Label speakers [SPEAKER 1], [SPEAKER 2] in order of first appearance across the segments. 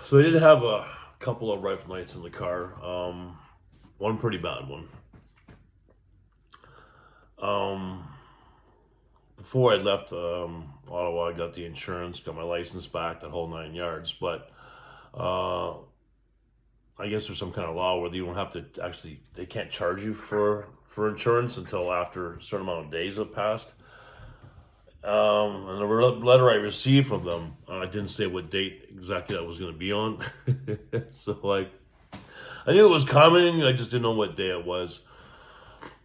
[SPEAKER 1] So I did have a couple of rough nights in the car. One pretty bad one. Um, Before I left Ottawa, I got the insurance, got my license back, that whole 9 yards. But uh, I guess there's some kind of law where you don't have to actually, they can't charge you for insurance until after a certain amount of days have passed. And the letter I received from them, I didn't say what date exactly that was going to be on. So like, I knew it was coming. I just didn't know what day it was.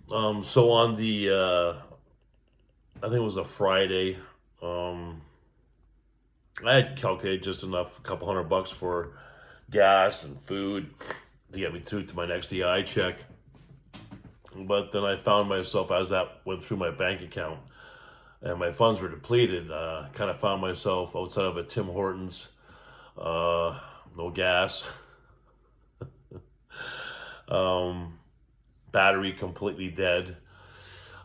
[SPEAKER 1] So on the, I think it was a Friday. Um, I had calculated just enough, a couple $100 for gas and food to get me through to my next EI check. But then I found myself, as that went through my bank account and my funds were depleted, kind of found myself outside of a Tim Hortons, no gas, battery completely dead.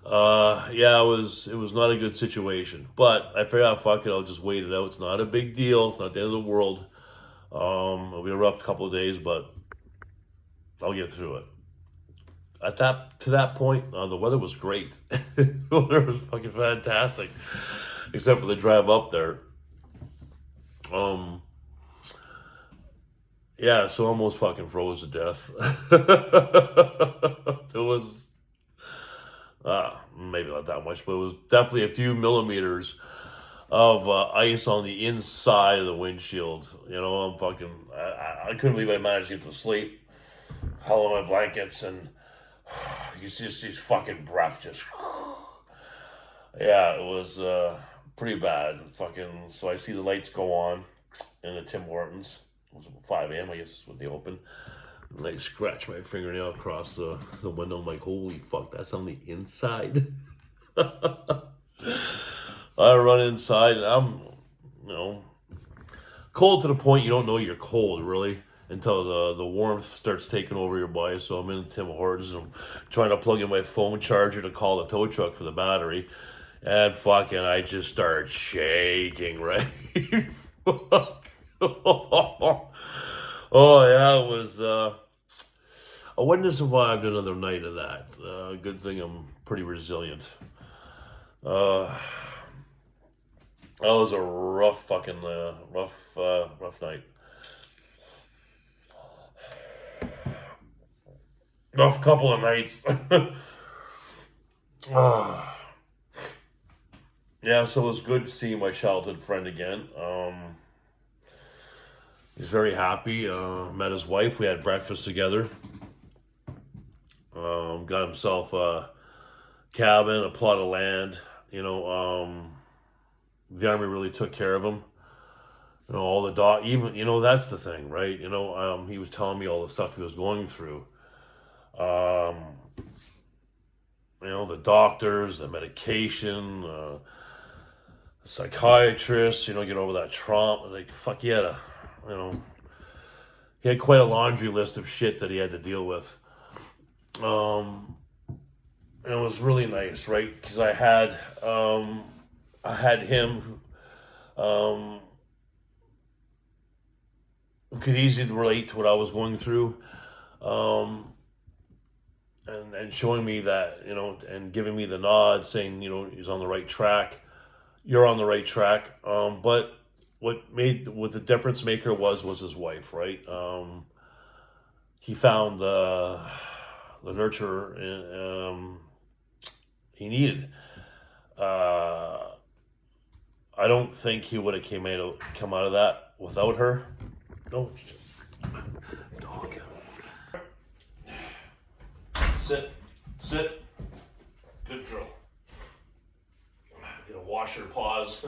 [SPEAKER 1] Yeah, it was not a good situation. But I figured out, fuck it, I'll just wait it out. It's not a big deal. It's not the end of the world. It'll be a rough couple of days, but I'll get through it. To that point, the weather was great. The weather was fucking fantastic, except for the drive up there. Um, yeah, so almost fucking froze to death. It was maybe not that much, but it was definitely a few millimeters of ice on the inside of the windshield. I'm fucking. I couldn't believe I managed to get to sleep. Huddle in my blankets, and you see just these fucking breath just. Yeah, it was pretty bad. Fucking. So I see the lights go on in the Tim Hortons. It was about 5 a.m. I guess is when they open. And I scratch my fingernail across the window. I'm like, holy fuck, that's on the inside. I run inside, and I'm, you know, cold to the point you don't know you're cold, really, until the warmth starts taking over your body. So I'm in Tim Hortons, and I'm trying to plug in my phone charger to call the tow truck for the battery. And fucking, I just start shaking, right? Fuck. Oh, yeah, it was, I wouldn't have survived another night of that. Good thing I'm pretty resilient. Uh, that was a rough fucking, rough night. Rough couple of nights. uh, yeah, so it was good to see my childhood friend again. He's very happy. Met his wife. We had breakfast together. Got himself a cabin, a plot of land. The army really took care of him. All the even that's the thing, right? He was telling me all the stuff he was going through. Um, the doctors, the medication, the psychiatrist. Get over that trauma. Like fuck, you know, he had quite a laundry list of shit that he had to deal with. And it was really nice, right? Because I had him who could easily relate to what I was going through, um, and showing me that, and giving me the nod, saying, he's on the right track. You're on the right track. But what the difference maker was his wife, right? He found the nurture he needed. Uh, I don't think he would have come out of that without her. No, dog. Sit. Good girl. Wash her paws.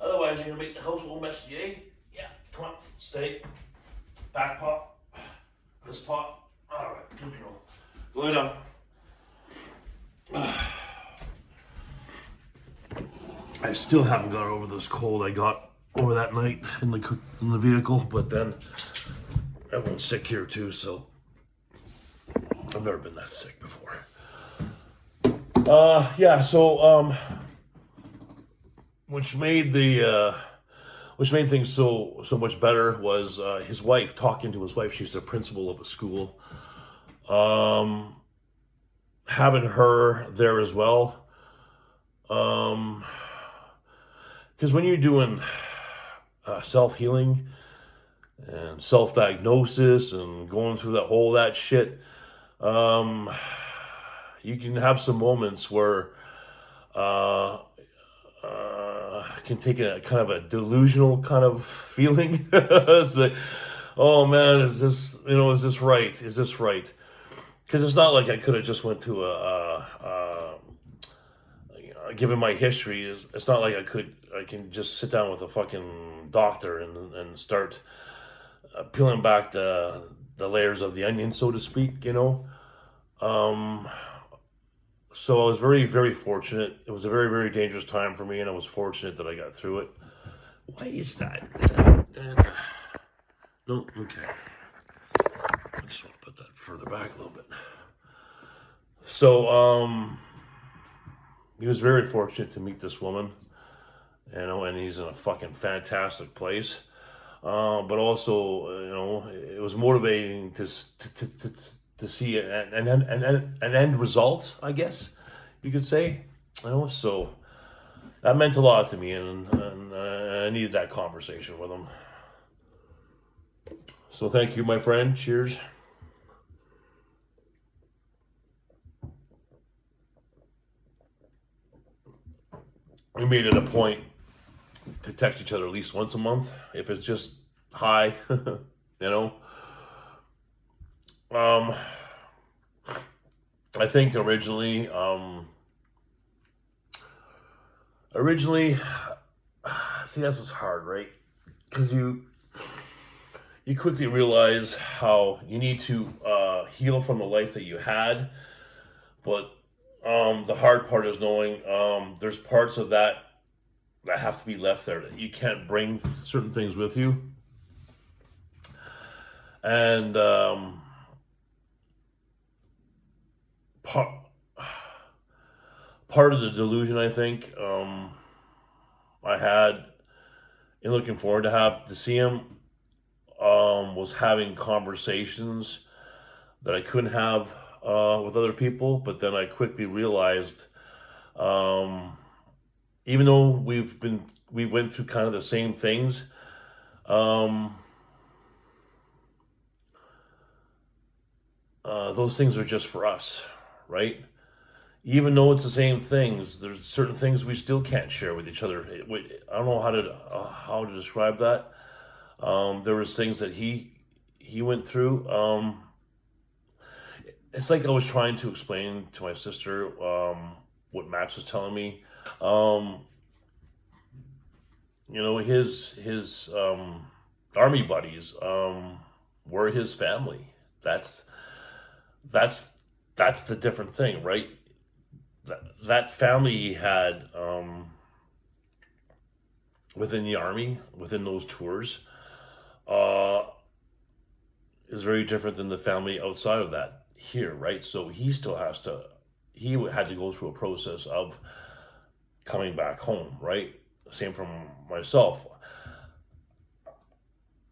[SPEAKER 1] Otherwise, you're gonna make the house a little messy, eh? Yeah. Come on, stay. Back paw. This paw. All right, good girl. Go lay down. I still haven't got over this cold I got over that night in the vehicle, but then everyone's sick here too, so I've never been that sick before. Yeah, so which made which made things so much better was his wife, talking to his wife. She's the principal of a school. Having her there as well. Because when you're doing self-healing and self-diagnosis and going through that shit, you can have some moments where can take a kind of a delusional kind of feeling. It's like, oh man, is this right? Is this right? Because it's not like I could have just went to given my history, it's not like I can just sit down with a fucking doctor and start peeling back the layers of the onion, so to speak, So I was very, very fortunate. It was a very, very dangerous time for me, and I was fortunate that I got through it. Why is that? No? Okay. I just want to put that further back a little bit. So, he was very fortunate to meet this woman, and he's in a fucking fantastic place. But also, it was motivating to see an end result, I guess you could say. So that meant a lot to me, and I needed that conversation with him. So thank you, my friend. Cheers. We made it a point to text each other at least once a month, if it's just hi, I think originally, see, that's what's hard, right? Because you quickly realize how you need to heal from the life that you had, but the hard part is knowing there's parts of that have to be left there. That you can't bring certain things with you, and part of the delusion, I think, I had in looking forward to see him was having conversations that I couldn't have with other people. But then I quickly realized, even though we went through kind of the same things, those things are just for us, right? Even though it's the same things, there's certain things we still can't share with each other. I don't know how to describe that. There was things that he went through. It's like I was trying to explain to my sister what Max was telling me. His army buddies were his family. That's the different thing, right? That family he had within the army, within those tours, is very different than the family outside of that here, right? So he still had to go through a process of coming back home, right? Same from myself.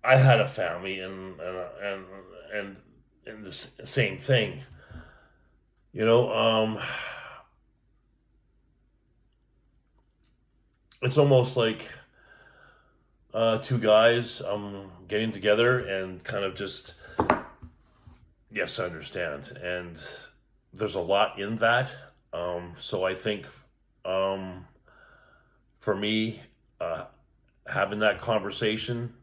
[SPEAKER 1] I had a family and the same thing, it's almost like two guys getting together and kind of just, yes, I understand. And there's a lot in that. So I think for me, having that conversation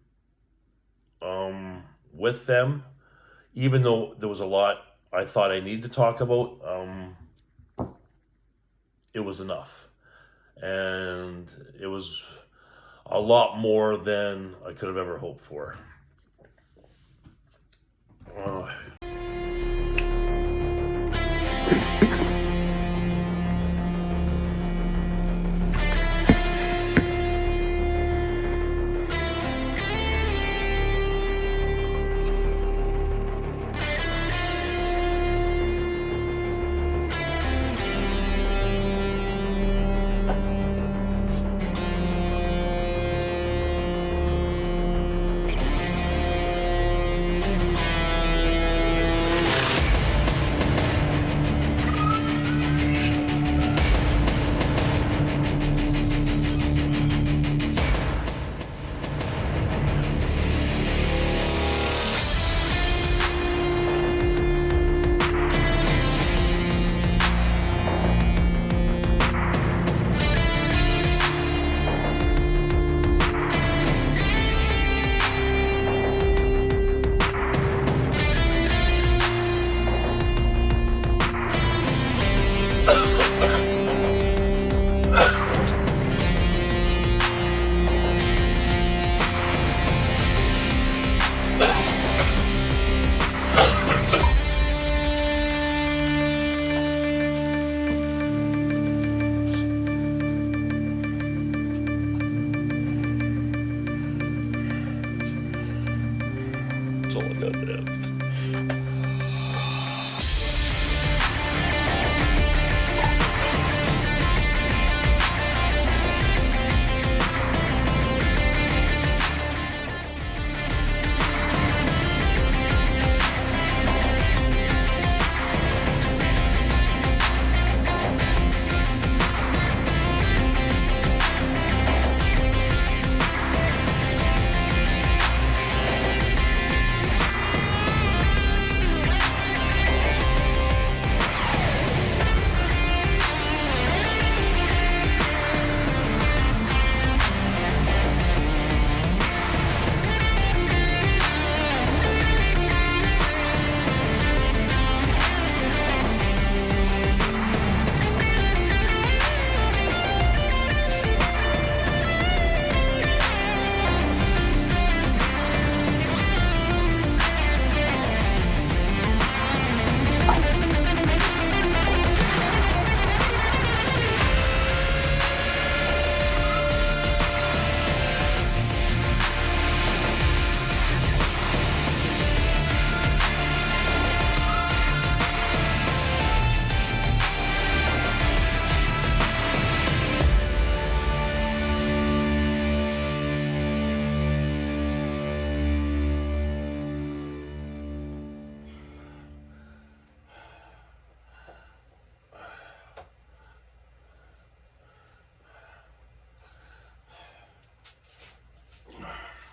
[SPEAKER 1] with them, even though there was a lot I thought I needed to talk about, it was enough. And it was a lot more than I could have ever hoped for. That's all I got to add.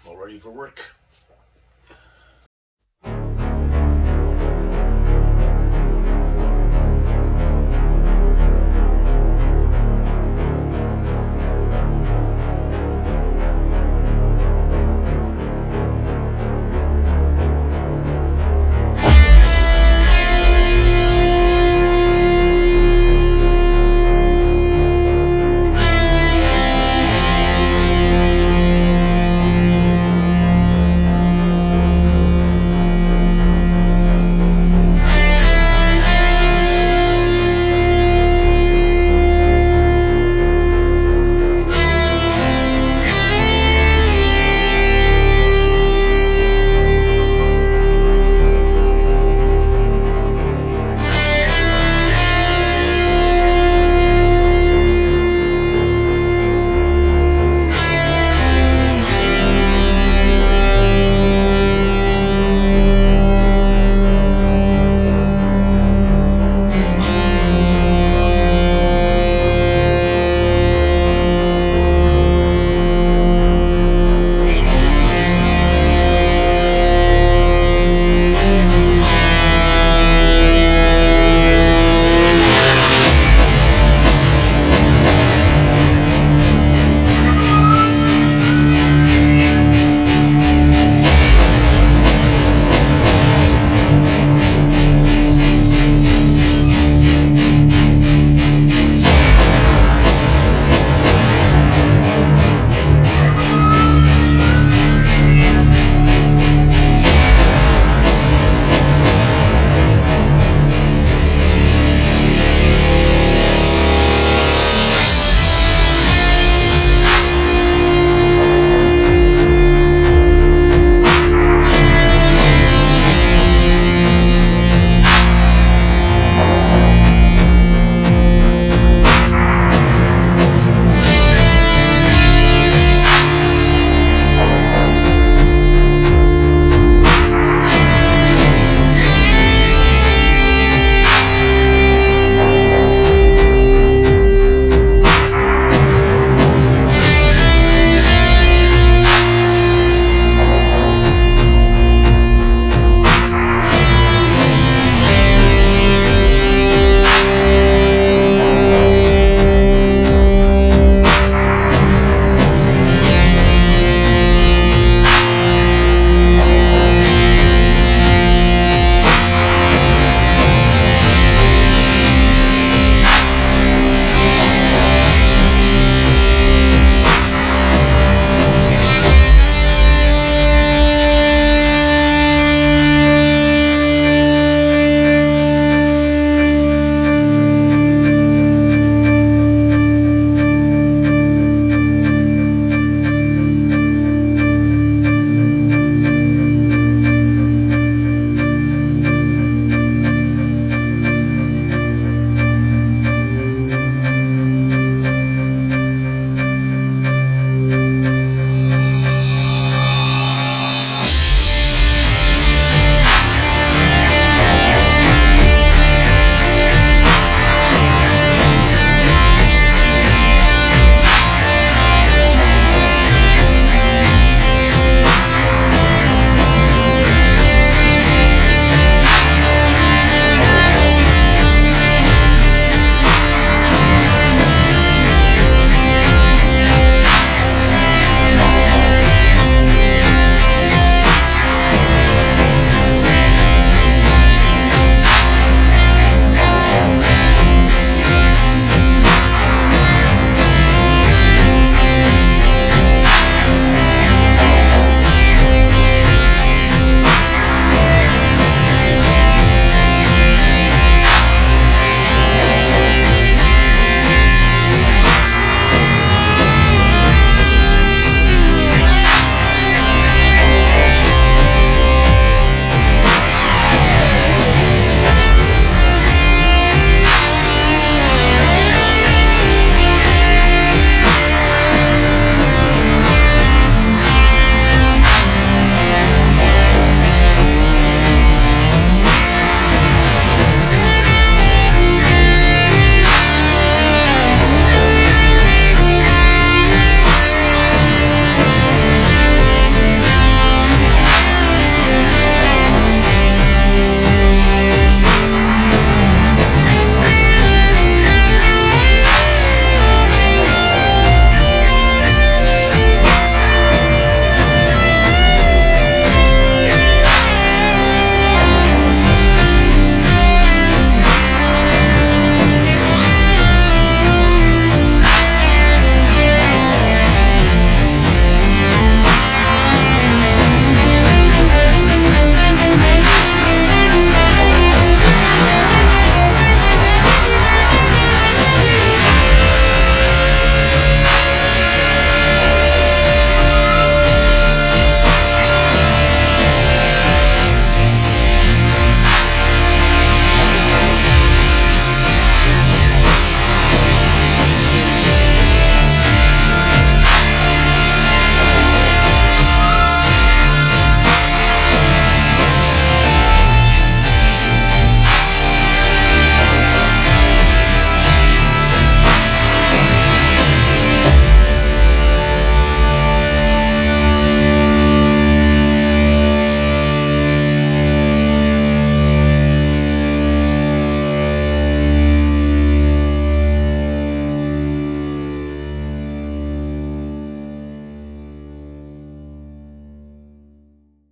[SPEAKER 1] All ready for work.